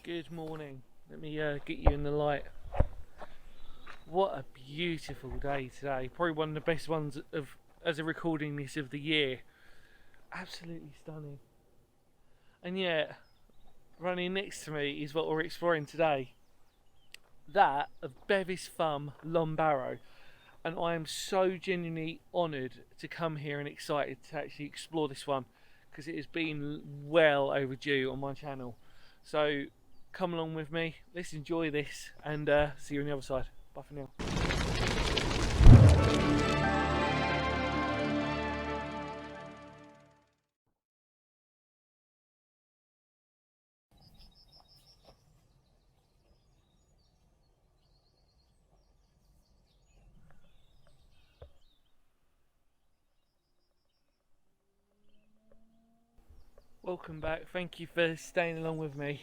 Good morning. Let me get you in the light. What a beautiful day today. Probably one of the best ones as a recording this of the year. Absolutely stunning. And yet, running next to me is what we're exploring today. That of Bevis Thumb, Barrow. And I am so genuinely honoured to come here and excited to actually explore this one, because it has been well overdue on my channel. So come along with me, let's enjoy this, and see you on the other side. Bye for now. Welcome back, thank you for staying along with me.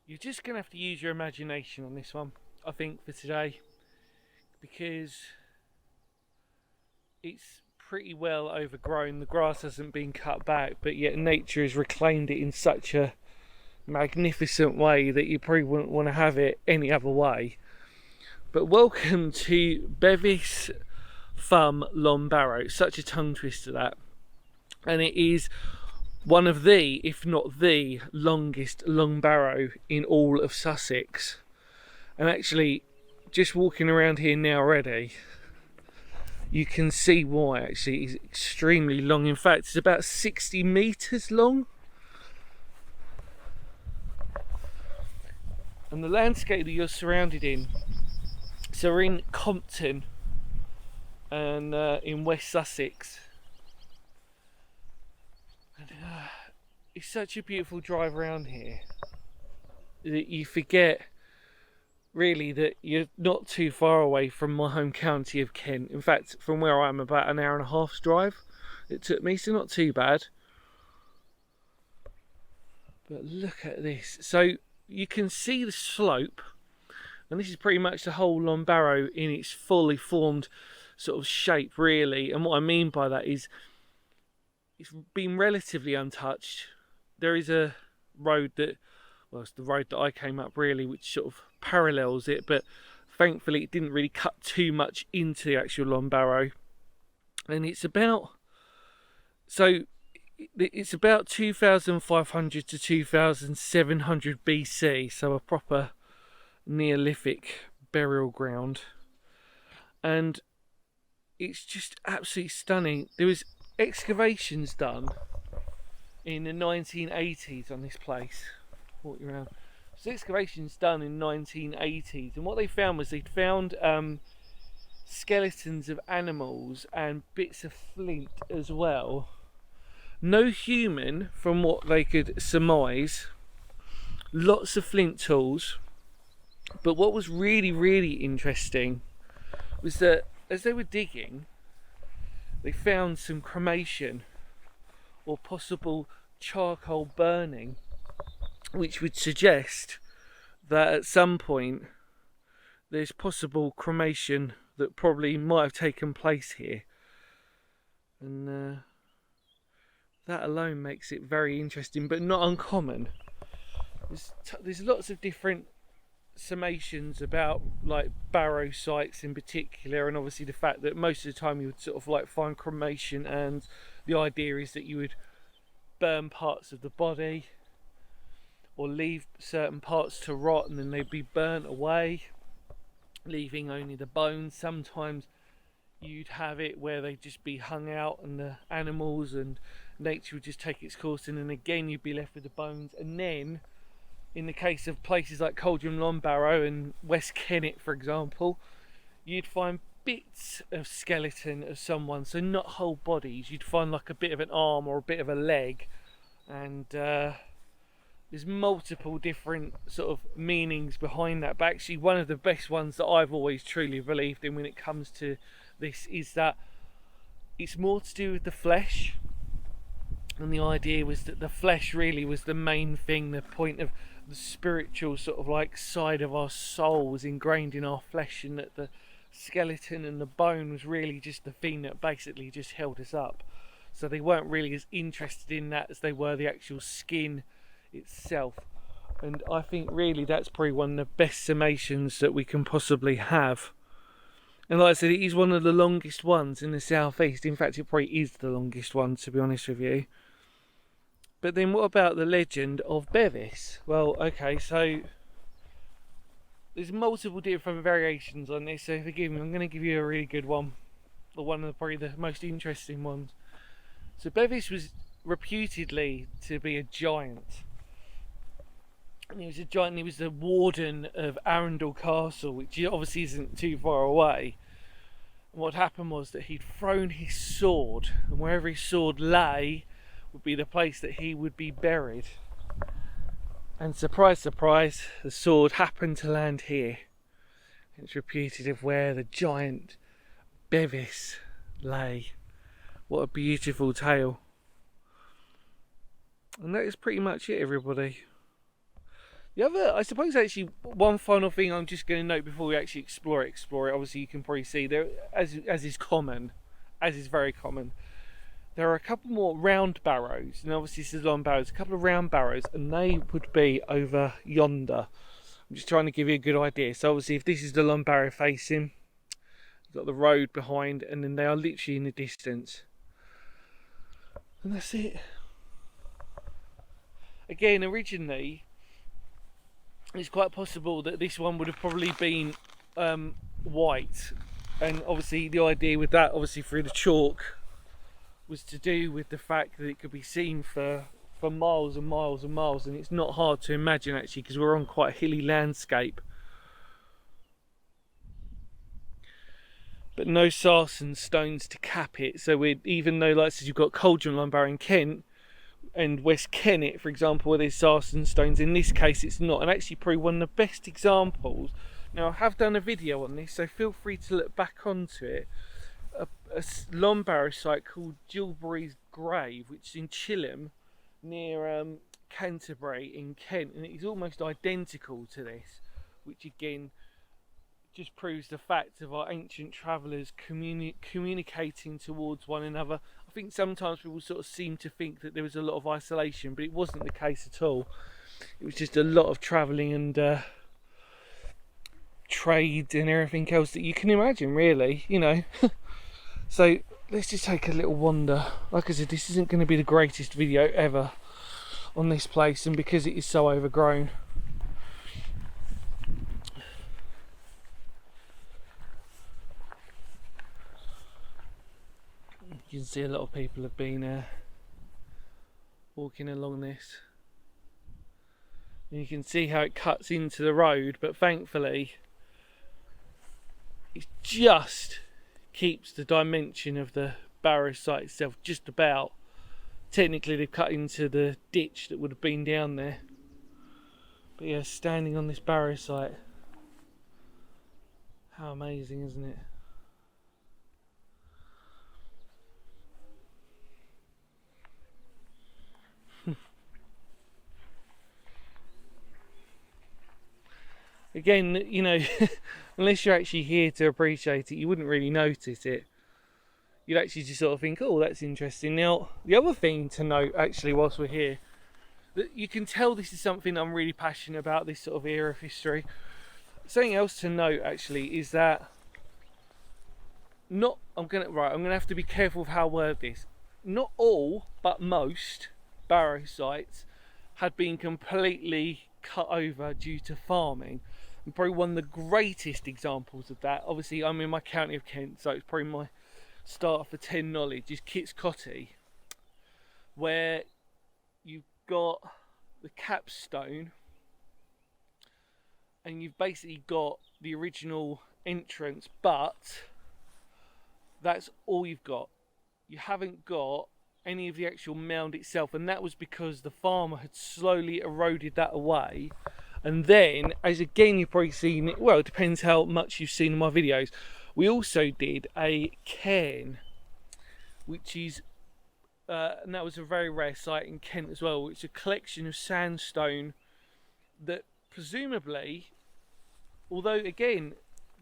You're just going to have to use your imagination on this one, I think, for today, because it's pretty well overgrown. The grass hasn't been cut back, but yet nature has reclaimed it in such a magnificent way that you probably wouldn't want to have it any other way. But welcome to Bevis Thumb, Barrow. Such a tongue twister, that. And it is one of the, if not the longest barrow in all of Sussex. And actually, just walking around here now already, you can see why. Actually, it's extremely long. In fact, it's about 60 metres long. And the landscape that you're surrounded in, so we're in Compton and in West Sussex. And, it's such a beautiful drive around here that you forget really that you're not too far away from my home county of Kent. In fact, from where I am, about an hour and a half's drive it took me, so not too bad. But look at this. So you can see the slope, and this is pretty much the whole Barrow in its fully formed sort of shape, really. And what I mean by that is it's been relatively untouched. There is a road that, well, it's the road that I came up really, which sort of parallels it, but thankfully it didn't really cut too much into the actual Barrow. And it's about 2500 to 2700 BC, so a proper Neolithic burial ground. And it's just absolutely stunning. There was excavations done in the 1980s on this place. Walk you around. So excavations done in 1980s, and what they found was they'd found skeletons of animals and bits of flint as well. No human, from what they could surmise. Lots of flint tools. But what was really interesting was that as they were digging, they found some cremation or possible charcoal burning, which would suggest that at some point there's possible cremation that probably might have taken place here. And that alone makes it very interesting, but not uncommon. There's lots of different summations about like barrow sites in particular, and obviously the fact that most of the time you would sort of like find cremation, and the idea is that you would burn parts of the body or leave certain parts to rot and then they'd be burnt away, leaving only the bones. Sometimes you'd have it where they'd just be hung out and the animals and nature would just take its course, and then again you'd be left with the bones. And then in the case of places like Coldham Barrow and West Kennet, for example, you'd find bits of skeleton of someone, so not whole bodies. You'd find like a bit of an arm or a bit of a leg, and there's multiple different sort of meanings behind that. But actually one of the best ones that I've always truly believed in when it comes to this is that it's more to do with the flesh. And the idea was that the flesh really was the main thing, the point of the spiritual sort of like side of our soul was ingrained in our flesh, and that the skeleton and the bone was really just the thing that basically just held us up. So they weren't really as interested in that as they were the actual skin itself. And I think really that's probably one of the best summations that we can possibly have. And like I said, it is one of the longest ones in the southeast. In fact, it probably is the longest one, to be honest with you. But then what about the legend of Bevis? Well, okay, so there's multiple different variations on this, so forgive me, I'm going to give you a really good one. Or one of probably the most interesting ones. So Bevis was reputedly to be a giant. And he was a giant, he was the warden of Arundel Castle, which obviously isn't too far away. And what happened was that he'd thrown his sword, and wherever his sword lay would be the place that he would be buried. And surprise, surprise, the sword happened to land here. It's reputed of where the giant Bevis lay. What a beautiful tale. And that is pretty much it, everybody. The other, I suppose actually, one final thing I'm just going to note before we actually explore it. Obviously you can probably see there, as is very common, there are a couple more round barrows, and obviously this is long barrows, a couple of round barrows, and they would be over yonder. I'm just trying to give you a good idea. So obviously if this is the long barrow facing, you've got the road behind, and then they are literally in the distance. And that's it. Again, originally, it's quite possible that this one would have probably been white, and obviously the idea with that, obviously through the chalk, was to do with the fact that it could be seen for miles and miles and miles, and it's not hard to imagine actually, because we're on quite a hilly landscape. But no sarsen stones to cap it, so even though, like I said, you've got Cauldron Lumber in Kent and West Kennet, for example, where there's sarsen stones, in this case it's not, and actually probably one of the best examples. Now I have done a video on this, so feel free to look back onto it. A long barrow site called Gilbury's Grave, which is in Chilham near Canterbury in Kent, and it is almost identical to this, which again just proves the fact of our ancient travellers communicating towards one another. I think sometimes people sort of seem to think that there was a lot of isolation, but it wasn't the case at all. It was just a lot of travelling and trade and everything else that you can imagine, really, you know. So let's just take a little wander. Like I said, this isn't going to be the greatest video ever on this place, and because it is so overgrown. You can see a lot of people have been walking along this. And you can see how it cuts into the road, but thankfully it just keeps the dimension of the barrow site itself just about. Technically they've cut into the ditch that would have been down there. But yeah, standing on this barrow site, how amazing, isn't it? Again, you know, unless you're actually here to appreciate it, you wouldn't really notice it. You'd actually just sort of think, oh, that's interesting. Now, the other thing to note, actually, whilst we're here, that you can tell this is something I'm really passionate about, this sort of era of history. Something else to note, actually, is that I'm gonna have to be careful of how I word this. Not all, but most barrow sites had been completely cut over due to farming. And probably one of the greatest examples of that, obviously I'm in my county of Kent, so it's probably my start for 10 knowledge, is Kit's Cotty, where you've got the capstone and you've basically got the original entrance, but that's all you've got. You haven't got any of the actual mound itself, and that was because the farmer had slowly eroded that away. And then, as again you've probably seen it, well, it depends how much you've seen in my videos, we also did a cairn, which is and that was a very rare site in Kent as well. It's a collection of sandstone that presumably, although again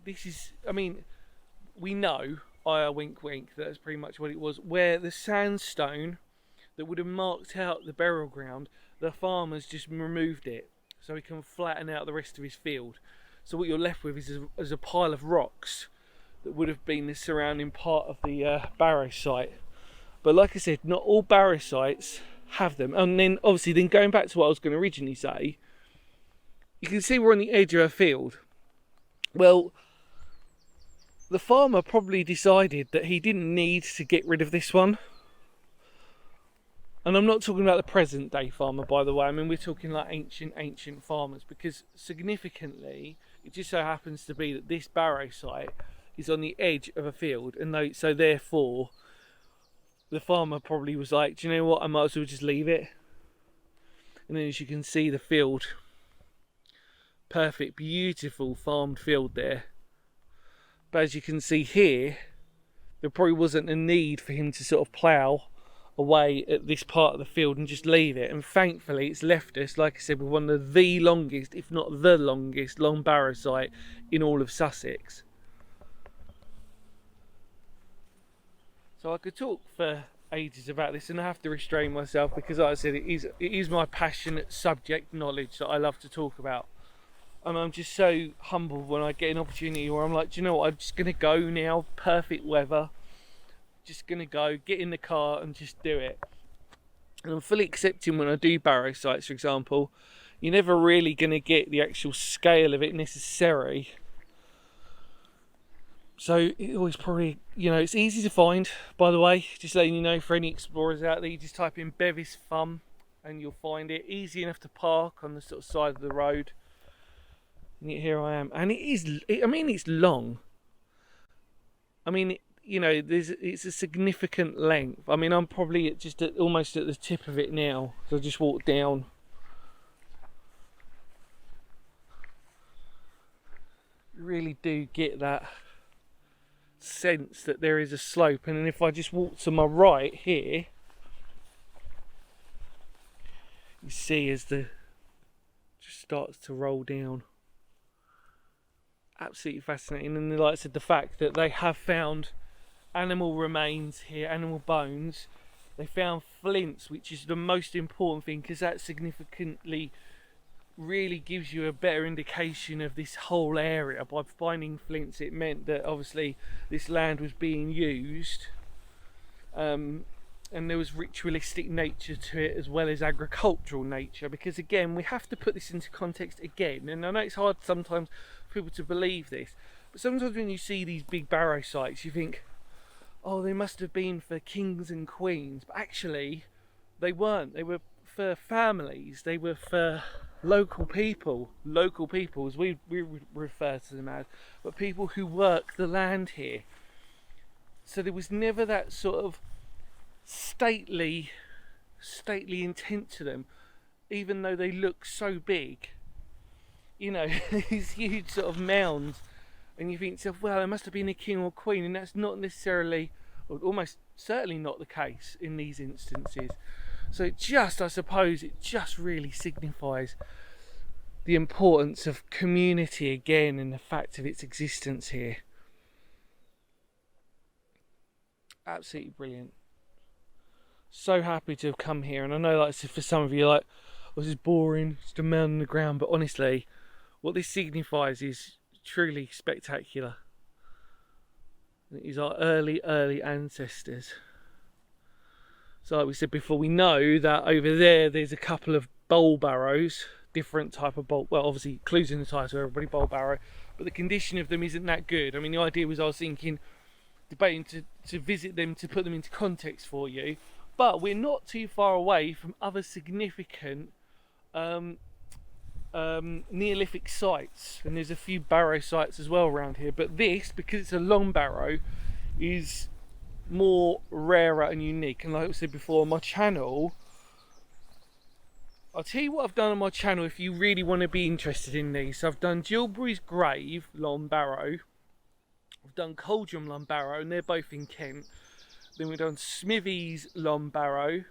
this is, I mean, we know, wink wink, that's pretty much what it was, where the sandstone that would have marked out the burial ground, the farmers just removed it. so he can flatten out the rest of his field. So what you're left with is a pile of rocks that would have been the surrounding part of the Barrow site. But like I said, not all Barrow sites have them. And then obviously, then going back to what I was going to originally say, you can see we're on the edge of a field. Well, the farmer probably decided that he didn't need to get rid of this one. And I'm not talking about the present day farmer, by the way. I mean, we're talking like ancient farmers, because significantly, it just so happens to be that this Barrow site is on the edge of a field, and so therefore, the farmer probably was like, do you know what, I might as well just leave it. And then as you can see the field, perfect, beautiful farmed field there. But as you can see here, there probably wasn't a need for him to sort of plough away at this part of the field and just leave it. And thankfully it's left us, like I said, with one of the longest, if not the longest, long barrow site in all of Sussex. So I could talk for ages about this, and I have to restrain myself because, like I said, it is my passionate subject knowledge that I love to talk about. And I'm just so humbled when I get an opportunity where I'm like, do you know what, I'm just going to go now, perfect weather, just going to go, get in the car and just do it. And I'm fully accepting when I do barrow sites, for example, you're never really going to get the actual scale of it necessary. So it always probably, you know, it's easy to find, by the way, just letting you know, for any explorers out there, you just type in Bevis Thumb and you'll find it. Easy enough to park on the sort of side of the road. And yet here I am. And it's long. I mean, you know, it's a significant length. I mean, I'm probably almost at the tip of it now. So I just walked down. You really do get that sense that there is a slope, and then if I just walk to my right here, you see as the just starts to roll down. Absolutely fascinating. And like I said, the fact that they have found animal remains here, animal bones, they found flints, which is the most important thing, because that significantly really gives you a better indication of this whole area. By finding flints, it meant that obviously this land was being used, and there was ritualistic nature to it as well as agricultural nature, because again, we have to put this into context again, and I know it's hard sometimes for people to believe this, but sometimes when you see these big barrow sites you think, oh, they must have been for kings and queens, but actually they weren't. They were for families, they were for local people as we refer to them as, but people who work the land here. So there was never that sort of stately intent to them, even though they look so big, you know. These huge sort of mounds, and you think to yourself, well, there must have been a king or queen, and that's not necessarily, or almost certainly not the case in these instances. So I suppose it just really signifies the importance of community again, and the fact of its existence here. Absolutely brilliant. So happy to have come here, and I know, like I said, for some of you, like, oh, this is boring, just a mound on the ground, but honestly, what this signifies is truly spectacular. These are early ancestors. So like we said before, we know that over there's a couple of bowl barrows, different type of bowl, well, obviously clues in the title, everybody bowl barrow, but the condition of them isn't that good. I mean, the idea was, I was debating to visit them, to put them into context for you, but we're not too far away from other significant Neolithic sites, and there's a few barrow sites as well around here, but this, because it's a long barrow, is more rarer and unique. And like I said before, on my channel, I'll tell you what I've done on my channel if you really want to be interested in these. So I've done Gilbury's Grave Long Barrow, I've done Cauldron Long Barrow, and they're both in Kent. Then we've done Smithy's Long Barrow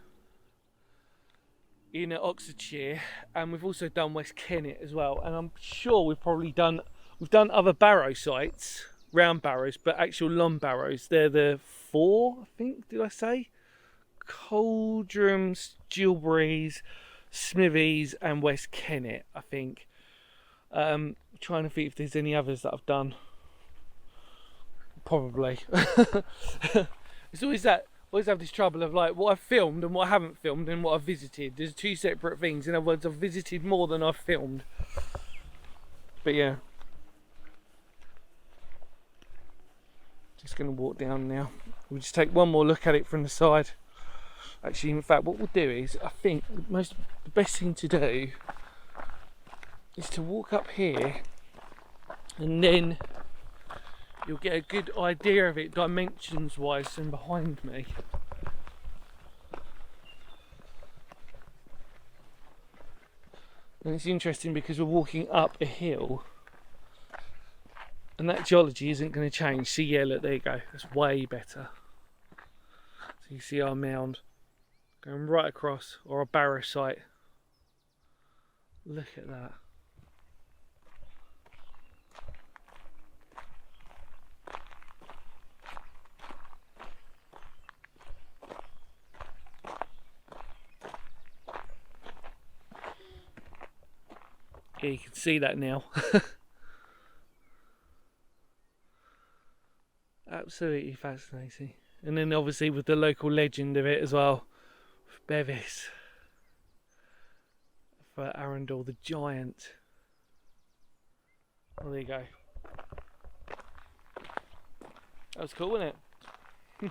in Oxfordshire, and we've also done West Kennet as well. And I'm sure we've done other barrow sites, round barrows, but actual long barrows, they're the 4, I think, did I say? Cauldrons, Gilbury's, Smithies and West Kennet, I think. Trying to think if there's any others that I've done. Probably. It's always that. Always have this trouble of like what I've filmed and what I haven't filmed and what I've visited. There's two separate things. In other words, I've visited more than I've filmed. But yeah. Just going to walk down now. We'll just take one more look at it from the side. Actually, in fact, what we'll do is, I think the best thing to do is to walk up here, and then you'll get a good idea of it dimensions wise from behind me. And it's interesting because we're walking up a hill and that geology isn't going to change. See, yeah, look, there you go. That's way better. So you see our mound going right across, or a Barrow site. Look at that. Yeah, you can see that now. Absolutely fascinating. And then obviously with the local legend of it as well, Bevis for Arundel the giant. Well, there you go. That was cool, wasn't it?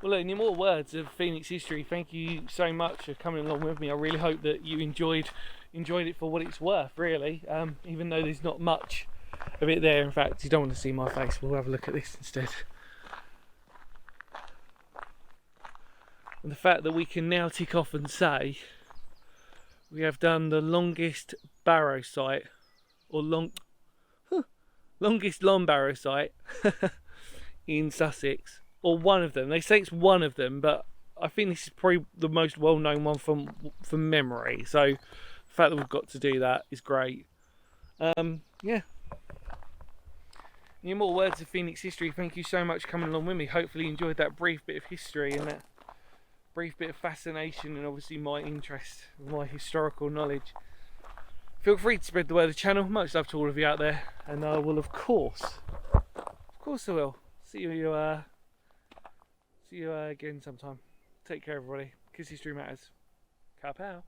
Well, look, any more words of Phoenix history, thank you so much for coming along with me. I really hope that you enjoyed it for what it's worth, really. Even though there's not much of it there. In fact, you don't want to see my face, we'll have a look at this instead. And the fact that we can now tick off and say we have done the longest Barrow site, or longest long Barrow site in Sussex, or one of them. They say it's one of them, but I think this is probably the most well-known one from memory. So the fact that we've got to do that is great. Yeah. Any more words of Phoenix history? Thank you so much for coming along with me. Hopefully you enjoyed that brief bit of history and that brief bit of fascination, and obviously my interest, my historical knowledge. Feel free to spread the word of the channel. Much love to all of you out there, and I will of course I will see you again sometime. Take care, everybody, because history matters. Ka pow.